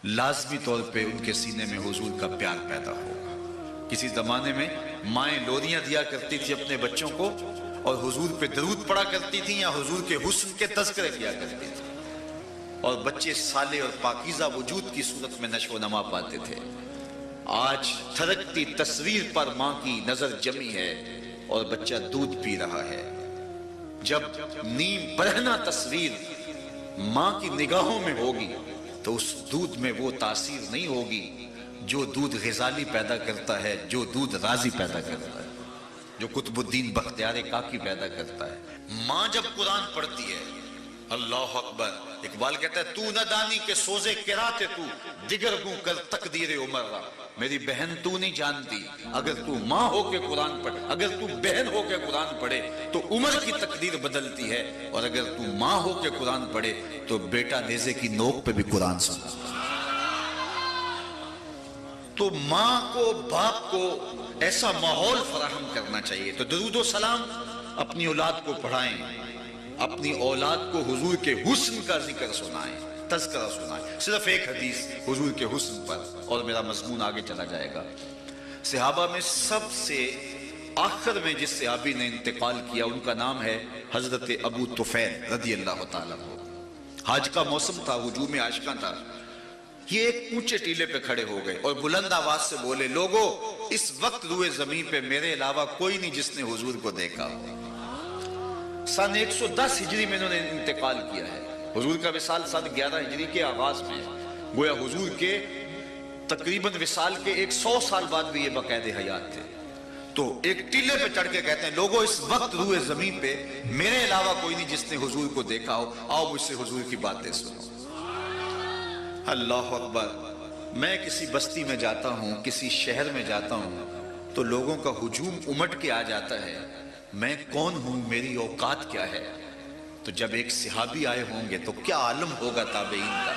لازمی طور پہ ان کے سینے میں حضور کا پیار پیدا ہوگا۔ کسی زمانے میں مائیں لوریاں دیا کرتی تھی اپنے بچوں کو اور حضور پہ درود پڑا کرتی تھیں یا حضور کے حسن کے تذکرے کیا کرتی تھیں، اور بچے صالح اور پاکیزہ وجود کی صورت میں نشو و نما پاتے تھے۔ آج تھرکتی تصویر پر ماں کی نظر جمی ہے اور بچہ دودھ پی رہا ہے۔ جب نیم برہنہ تصویر ماں کی نگاہوں میں ہوگی تو اس دودھ میں وہ تاثیر نہیں ہوگی جو دودھ غزالی پیدا کرتا ہے، جو دودھ رازی پیدا کرتا ہے، جو قطب الدین بختیار کاکی پیدا کرتا ہے۔ ماں جب قرآن پڑھتی ہے، اللہ اکبر، اقبال کہتا ہے تو نہ دانی کے سوزے کراتے تو دیگر گوں کر تقدیر عمر را۔ میری بہن تو نہیں جانتی، اگر تو ماں ہو کے قرآن پڑھے، اگر تو بہن ہو کے قرآن پڑھے تو عمر کی تقدیر بدلتی ہے، اور اگر تو ماں ہو کے قرآن پڑھے تو بیٹا نیزے کی نوک پہ بھی قرآن سنا۔ تو ماں کو، باپ کو ایسا ماحول فراہم کرنا چاہیے۔ تو درود و سلام اپنی اولاد کو پڑھائیں، اپنی اولاد کو حضور کے حسن کا ذکر سنائیں، تذکرہ سنائیں۔ صرف ایک حدیث حضور کے حسن پر اور میرا مضمون آگے چلا جائے گا۔ صحابہ میں سب سے آخر میں جس صحابی نے انتقال کیا ان کا نام ہے حضرت ابو طفیل رضی اللہ تعالیٰ عنہ۔ حج کا موسم تھا، ہجوم عاشقاں تھا۔ یہ ایک اونچے ٹیلے پہ کھڑے ہو گئے اور بلند آواز سے بولے، لوگو اس وقت روئے زمین پہ میرے علاوہ کوئی نہیں جس نے حضور کو دیکھا ہو۔ سن 110 ہجری میں انہوں نے انتقال کیا ہے۔ حضور کا وصال سن 11 ہجری کے آغاز میں، گویا حضور کے تقریباً وصال کے 100 سال بعد بھی یہ باقاعد حیات تھے۔ تو ایک ٹیلے پہ چڑھ کے کہتے ہیں، لوگو اس وقت روئے زمین پہ میرے علاوہ کوئی نہیں جس نے حضور کو دیکھا ہو، آؤ مجھ سے حضور کی باتیں سنو۔ اللہ اکبر۔ میں کسی بستی میں جاتا ہوں، کسی شہر میں جاتا ہوں تو لوگوں کا ہجوم امٹ کے آ جاتا ہے، میں کون ہوں، میری اوقات کیا ہے۔ تو جب ایک صحابی آئے ہوں گے تو کیا عالم ہوگا تابعین کا۔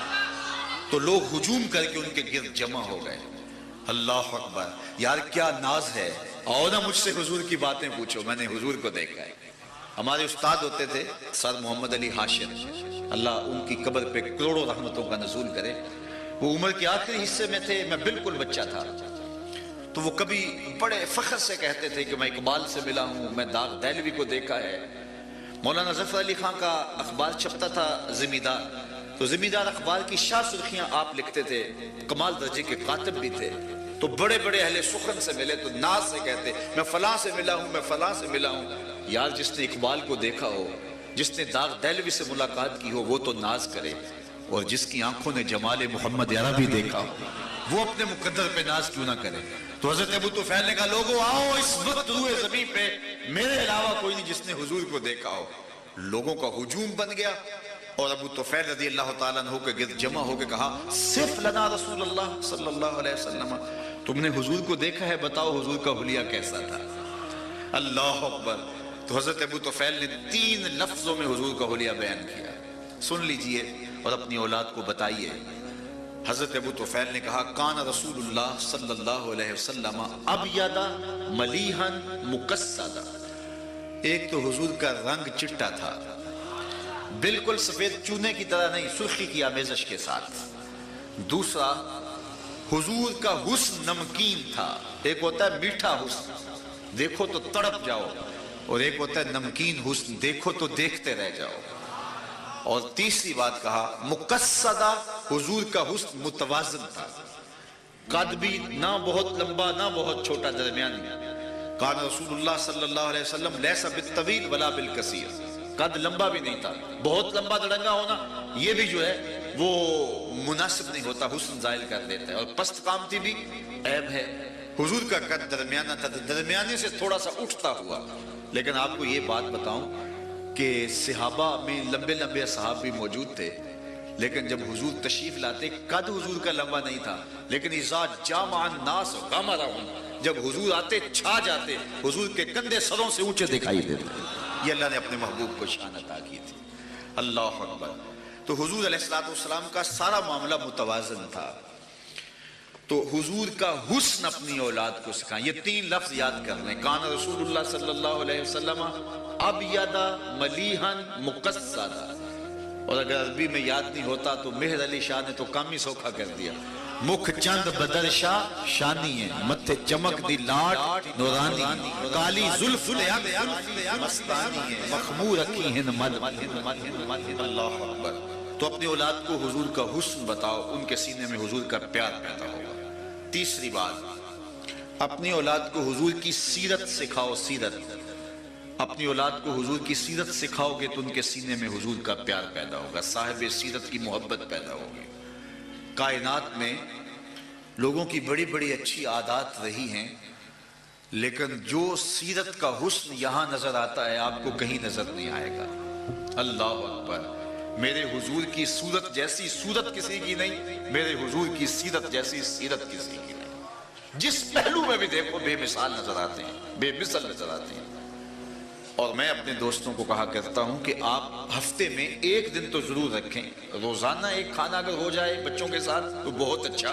تو لوگ ہجوم کر کے ان کے گرد جمع ہو گئے۔ اللہ اکبر، یار کیا ناز ہے، آؤ نا مجھ سے حضور کی باتیں پوچھو، میں نے حضور کو دیکھا ہے۔ ہمارے استاد ہوتے تھے سر محمد علی ہاشم، اللہ ان کی قبر پہ کروڑوں رحمتوں کا نزول کرے۔ وہ عمر کے آخری حصے میں تھے، میں بالکل بچہ تھا۔ تو وہ کبھی بڑے فخر سے کہتے تھے کہ میں اقبال سے ملا ہوں، میں داغ دہلوی کو دیکھا ہے۔ مولانا ظفر علی خان کا اخبار چھپتا تھا زمیندار، تو زمیندار اخبار کی شاہ سرخیاں آپ لکھتے تھے، کمال درجے کے کاتب بھی تھے۔ تو بڑے بڑے اہل سخن سے ملے تو ناز سے کہتے، میں فلاں سے ملا ہوں، میں فلاں سے ملا ہوں۔ یار جس نے اقبال کو دیکھا ہو، جس نے داغ دہلوی سے ملاقات کی ہو، وہ تو ناز کرے، اور جس کی آنکھوں نے جمال محمد عربی دیکھا ہو وہ اپنے مقدر پہ ناز کیوں نہ کرے۔ تو حضرت ابو طفیل نے کہا، لوگو آؤ اس وقت روئے زمین پہ میرے علاوہ کوئی نہیں جس نے حضور کو دیکھا ہو۔ لوگوں کا ہجوم بن گیا اور ابو طفیل رضی اللہ تعالیٰ عنہ کے گرد جمع ہو کے کہا، صف لنا رسول اللہ صلی اللہ علیہ وسلم، تم نے حضور کو دیکھا ہے، بتاؤ حضور کا حلیہ کیسا تھا۔ اللہ اکبر۔ تو حضرت ابو طفیل نے 3 لفظوں میں حضور کا حلیہ بیان کیا، سن لیجئے اور اپنی اولاد کو بتائیے۔ حضرت ابو طفیل نے کہا، کان رسول اللہ صلی اللہ علیہ وسلم ابیض ملیحا مکسدا۔ ایک تو حضور کا رنگ چٹا تھا، بالکل سفید چونے کی طرح نہیں، سرخی کی آمیزش کے ساتھ۔ دوسرا، حضور کا حسن نمکین تھا۔ ایک ہوتا ہے میٹھا حسن، دیکھو تو تڑپ جاؤ، اور ایک ہوتا ہے نمکین حسن، دیکھو تو دیکھتے رہ جاؤ۔ اور تیسری بات کہا، مقصدہ، حضور کا حسن متوازن تھا، قد بھی نہ بہت لمبا نہ بہت چھوٹا، درمیانی۔ کان رسول اللہ صلی اللہ علیہ وسلم لیس بالطویل ولا بالکثیر، قد لمبا بھی نہیں تھا، بہت لمبا دڑنگا ہونا یہ بھی جو ہے وہ مناسب نہیں ہوتا، حسن زائل کر دیتا ہے، اور پست قامتی بھی عیب ہے۔ حضور کا قد درمیانہ تھا، درمیانے سے تھوڑا سا اٹھتا ہوا۔ لیکن آپ کو یہ بات بتاؤں کہ صحابہ میں لمبے لمبے اصحاب بھی موجود تھے، لیکن جب حضور تشریف لاتے قد حضور کا لمبا نہیں تھا، لیکن اذا جامع الناس غمرهم، جب حضور آتے چھا جاتے، حضور کے کندھے سروں سے اونچے دکھائی دیتے۔ یہ اللہ نے اپنے محبوب کو شان عطا کی تھی۔ اللہ اکبر۔ تو حضور علیہ السلام کا سارا معاملہ متوازن تھا۔ تو حضور کا حسن اپنی اولاد کو سکھائیں۔ یہ 3 لفظ یاد کر لیں، کان رسول اللہ صلی اللہ علیہ وسلم ابیض ملیحا مقصدا۔ اور اگر عربی میں یاد نہیں ہوتا تو مہر علی شاہ نے تو کام ہی سوکھا کر دیا. مکھ چند بدر شاہ شانی ہے، متھے چمک دی لاٹ نورانی، کالی زلف مستانی ہے، مخمور رکھی ہن مد. اللہ اکبر. تو اپنی اولاد کو حضور کا حسن بتاؤ، ان کے سینے میں حضور کا پیار پیدا ہوگا. تیسری بات، اپنی اولاد کو حضور کی سیرت سکھاؤ. سیرت، اپنی اولاد کو حضور کی سیرت سکھاؤ گے تو ان کے سینے میں حضور کا پیار پیدا ہوگا، صاحب سیرت کی محبت پیدا ہوگی. کائنات میں لوگوں کی بڑی بڑی اچھی عادات رہی ہیں، لیکن جو سیرت کا حسن یہاں نظر آتا ہے آپ کو کہیں نظر نہیں آئے گا. اللہ اکبر. میرے حضور کی صورت جیسی صورت کسی کی نہیں، میرے حضور کی سیرت جیسی سیرت کسی کی نہیں. جس پہلو میں بھی دیکھو بے مثال نظر آتے ہیں، بے مثل نظر آتے ہیں. اور میں اپنے دوستوں کو کہا کرتا ہوں کہ آپ ہفتے میں ایک دن تو ضرور رکھیں. روزانہ ایک کھانا اگر ہو جائے بچوں کے ساتھ تو بہت اچھا،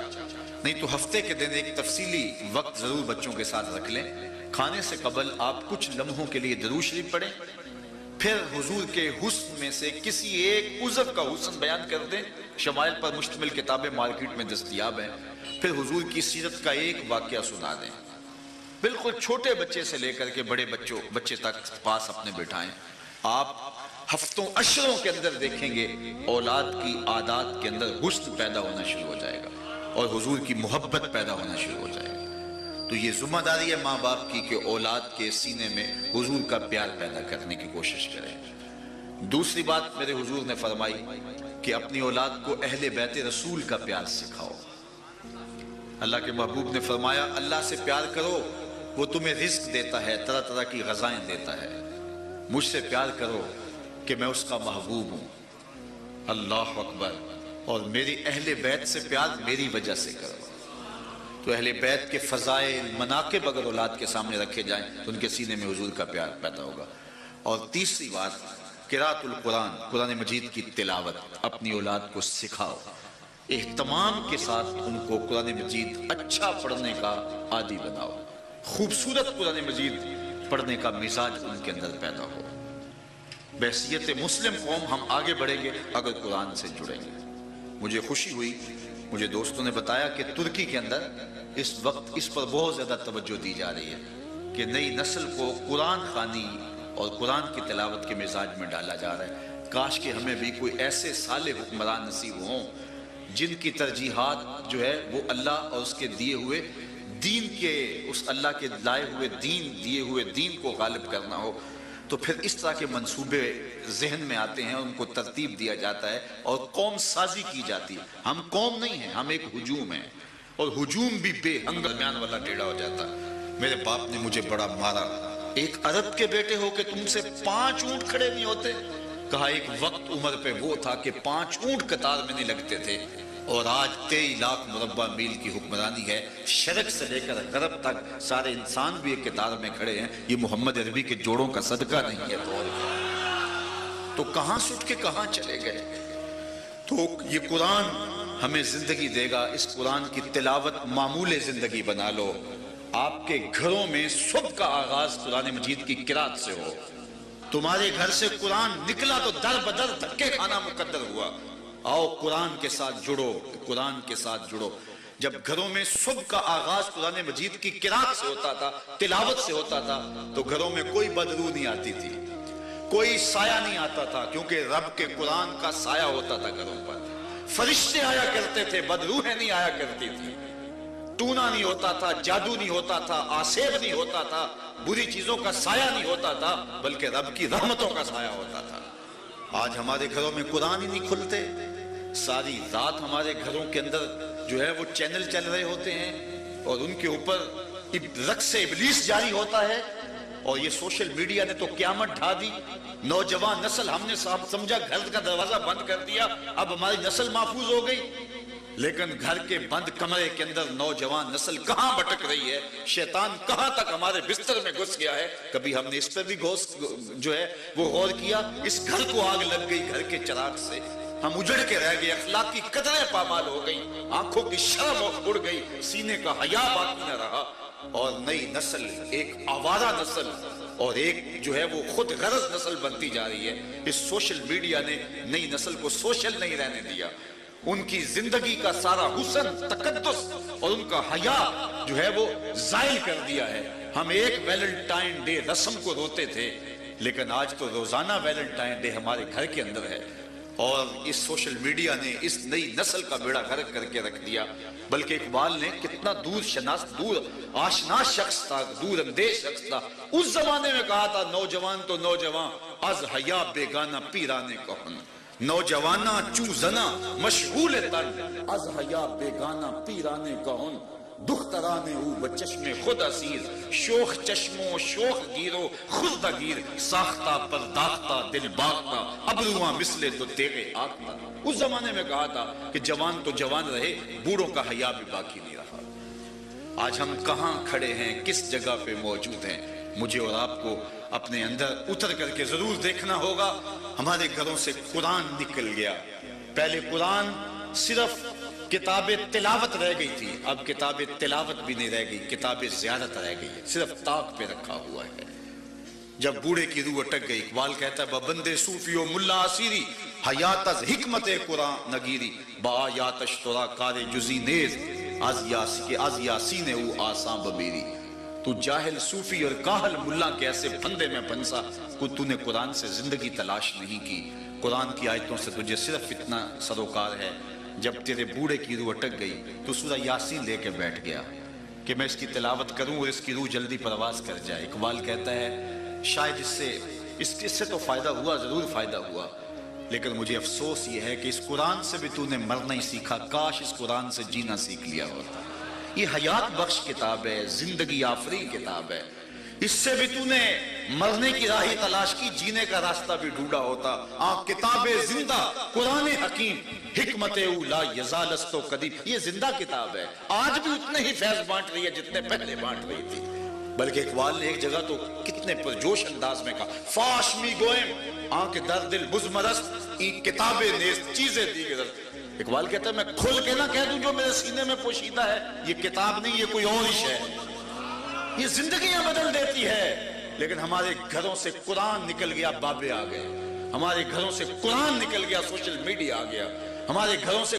نہیں تو ہفتے کے دن ایک تفصیلی وقت ضرور بچوں کے ساتھ رکھ لیں. کھانے سے قبل آپ کچھ لمحوں کے لیے درود شریف پڑھیں، پھر حضور کے حسن میں سے کسی ایک عضو کا حسن بیان کر دیں. شمائل پر مشتمل کتابیں مارکیٹ میں دستیاب ہیں. پھر حضور کی سیرت کا ایک واقعہ سنا دیں. بالکل چھوٹے بچے سے لے کر کے بڑے بچے تک پاس اپنے بٹھائیں. آپ ہفتوں اشروں کے اندر دیکھیں گے اولاد کی عادات کے اندر حسن پیدا ہونا شروع ہو جائے گا اور حضور کی محبت پیدا ہونا شروع ہو جائے گا. تو یہ ذمہ داری ہے ماں باپ کی کہ اولاد کے سینے میں حضور کا پیار پیدا کرنے کی کوشش کریں. دوسری بات میرے حضور نے فرمائی کہ اپنی اولاد کو اہل بیت رسول کا پیار سکھاؤ. اللہ کے محبوب نے فرمایا اللہ سے پیار کرو، وہ تمہیں رزق دیتا ہے، طرح طرح کی غذائیں دیتا ہے. مجھ سے پیار کرو کہ میں اس کا محبوب ہوں. اللہ اکبر. اور میری اہل بیت سے پیار میری وجہ سے کرو. تو اہل بیت کے فضائل مناقب اگر اولاد کے سامنے رکھے جائیں تو ان کے سینے میں حضور کا پیار پیدا ہوگا. اور تیسری بات، قراءۃ القرآن، قرآن مجید کی تلاوت اپنی اولاد کو سکھاؤ. اہتمام کے ساتھ ان کو قرآن مجید اچھا پڑھنے کا عادی بناؤ. خوبصورت قرآن مجید پڑھنے کا مزاج ان کے اندر پیدا ہو. بحیثیت مسلم قوم ہم آگے بڑھیں گے اگر قرآن سے جڑیں گے. مجھے خوشی ہوئی، مجھے دوستوں نے بتایا کہ ترکی کے اندر اس وقت اس پر بہت زیادہ توجہ دی جا رہی ہے کہ نئی نسل کو قرآن خوانی اور قرآن کی تلاوت کے مزاج میں ڈالا جا رہا ہے. کاش کہ ہمیں بھی کوئی ایسے صالح حکمران نصیب ہوں جن کی ترجیحات جو ہے وہ اللہ اور اس کے دیے ہوئے دین کے، اس اللہ کے لائے ہوئے دین، دیے ہوئے دین کو غالب کرنا ہو. تو پھر اس طرح کے منصوبے ذہن میں آتے ہیں، ان کو ترتیب دیا جاتا ہے اور قوم سازی کی جاتی ہے. ہم قوم نہیں ہیں، ہم ایک ہجوم ہیں، اور ہجوم بھی بے ہنگ درمیان والا ٹیڑھا ہو جاتا ہے. میرے باپ نے مجھے بڑا مارا، ایک عرب کے بیٹے ہو کہ تم سے 5 اونٹ کھڑے نہیں ہوتے. کہا ایک وقت عمر پہ وہ تھا کہ 5 اونٹ قطار میں نہیں لگتے تھے، اور آج 23 لاکھ مربع میل کی حکمرانی ہے. شرق سے لے کر غرب تک سارے انسان بھی ایک قطار میں کھڑے ہیں. یہ محمد عربی کے جوڑوں کا صدقہ نہیں ہے تو کہاں سے اٹھ کے کہاں چلے گئے. تو یہ قرآن ہمیں زندگی دے گا. اس قرآن کی تلاوت معمول زندگی بنا لو. آپ کے گھروں میں صبح کا آغاز قرآن مجید کی قرات سے ہو. تمہارے گھر سے قرآن نکلا تو در بدر دھکے کھانا مقدر ہوا. آؤ قرآن کے ساتھ جڑو، قرآن کے ساتھ جڑو. جب گھروں میں صبح کا آغاز قرآن مجید کی قرات سے ہوتا تھا، تلاوت سے ہوتا تھا، تو گھروں میں کوئی بدبو نہیں آتی تھی، کوئی سایہ نہیں آتا تھا، کیونکہ رب کے قرآن کا سایہ ہوتا تھا گھروں پر. فرشتے آیا کرتے تھے، بدروحیں نہیں آیا کرتی تھی. ٹونا نہیں ہوتا تھا، جادو نہیں ہوتا تھا، آسیب نہیں ہوتا تھا، بری چیزوں کا سایہ نہیں ہوتا تھا، بلکہ رب کی رحمتوں کا سایہ ہوتا تھا. آج ہمارے گھروں میں قرآن ہی نہیں کھلتے. ساری رات ہمارے گھروں کے اندر جو ہے وہ چینل چل رہے ہوتے ہیں اور ان کے اوپر رقص ابلیس جاری ہوتا ہے. اور یہ سوشل میڈیا نے تو قیامت ڈھا دی. نوجوان نسل ہم نے سمجھا گھر کا دروازہ بند کر دیا، اب ہماری نسل محفوظ ہو گئی. لیکن گھر کے بند کمرے کے اندر نوجوان نسل کہاں بھٹک رہی ہے، شیطان کہاں تک ہمارے بستر میں گھس گیا ہے. کبھی ہم نے اس پر بھی جو ہے وہ غور کیا. اس گھر کو آگ لگ گئی، گھر کے چراغ سے ہم اجڑ کے رہ گئے، اخلاق کی قدریں پامال ہو گئی، آنکھوں کی شرم اڑ گئی، سینے کا حیا باقی نہ رہا. اور نئی نسل ایک آوارہ نسل اور ایک جو ہے وہ خود غرض نسل بنتی جا رہی ہے۔ اس سوشل میڈیا نے نئی نسل کو سوشل نہیں رہنے دیا، ان کی زندگی کا سارا حسن، تقدس اور ان کا حیا جو ہے وہ زائل کر دیا ہے۔ ہم ایک ویلنٹائن ڈے رسم کو روتے تھے، لیکن آج تو روزانہ ویلنٹائن ڈے ہمارے گھر کے اندر ہے، اور اس سوشل میڈیا نے اس نئی نسل کا بیڑا غرق کر کے رکھ دیا۔ بلکہ اقبال نے کتنا دور آشنا شخص تھا، دور اندیش شخص تھا، اس زمانے میں کہا تھا نوجوان تو نوجوان از حیا بیگانہ پیرانے کہن، نوجوانہ چو زنا مشغول تن از حیا بیگانہ پیرانے کہن، دخترانے او بچشم خود اسیر شوخ چشمو شوخ گیرو خود دگیر ساختہ پرداختہ دل باختہ ابروان مثلے تو تیغے آگتا۔ اس زمانے میں کہا تھا کہ جوان تو جوان رہے، بوڑھوں کا حیا بھی باقی نہیں رہا۔ آج ہم کہاں کھڑے ہیں، کس جگہ پہ موجود ہیں؟ مجھے اور آپ کو اپنے اندر اتر کر کے ضرور دیکھنا ہوگا۔ ہمارے گھروں سے قرآن نکل گیا۔ پہلے قرآن صرف کتاب تلاوت رہ گئی تھی، اب کتاب تلاوت بھی نہیں رہ گئی، کتاب زیارت رہ گئی ہے، صرف طاق پہ رکھا ہوا ہے۔ جب بوڑھے کی روح اٹک گئی، اقبال کہتا ہے بندے صوفی و ملا اسیری حیات از حکمت قرآن نگیری با آیاتش ترا کار جزی نیز از یاسین او آساں بمیری۔ تو جاہل صوفی اور کاہل ملا کے ایسے پھندے میں پھنسا کہ تو نے قرآن سے زندگی تلاش نہیں کی، قرآن کی آیتوں سے تجھے صرف اتنا سروکار ہے۔ جب تیرے بوڑھے کی روح اٹک گئی تو سورہ یاسین لے کے بیٹھ گیا کہ میں اس کی تلاوت کروں اور اس کی روح جلدی پرواز کر جائے۔ اقبال کہتا ہے شاید اس سے تو فائدہ ہوا، ضرور فائدہ ہوا، لیکن مجھے افسوس یہ ہے کہ اس قرآن سے بھی تو نے مرنا ہی سیکھا، کاش اس قرآن سے جینا سیکھ لیا ہوتا۔ یہ حیات بخش کتاب ہے، زندگی آفرین کتاب ہے، اس سے بھی تو نے مرنے کی راہ تلاش کی، جینے کا راستہ بھی ڈھونڈا ہوتا۔ کتاب زندہ قرآن حکیم حکمت اولا یزالستو قدیم، یہ زندہ کتاب ہے، آج بھی اتنے ہی فیض بانٹ رہی ہے جتنے پہلے بانٹ رہی تھی۔ بلکہ اقبال نے ایک جگہ تو کتنے پرجوش انداز میں کہا فاش می گوئم آنکھ در دل بزمرست این کتابیں نیز چیزیں دیگر۔ اقبال کہتا ہے میں کھل کے نہ کہہ دوں جو میرے سینے میں پوشیدہ ہے یہ کتاب نہیں، یہ کوئی اور عش ہے، یہ زندگیاں بدل دیتی ہے۔ لیکن ہمارے گھروں سے قرآن نکل گیا، بابے آ گئے، ہمارے گھروں سے قرآن نکل گیا، سوشل میڈیا آ گیا، ہمارے گھروں سے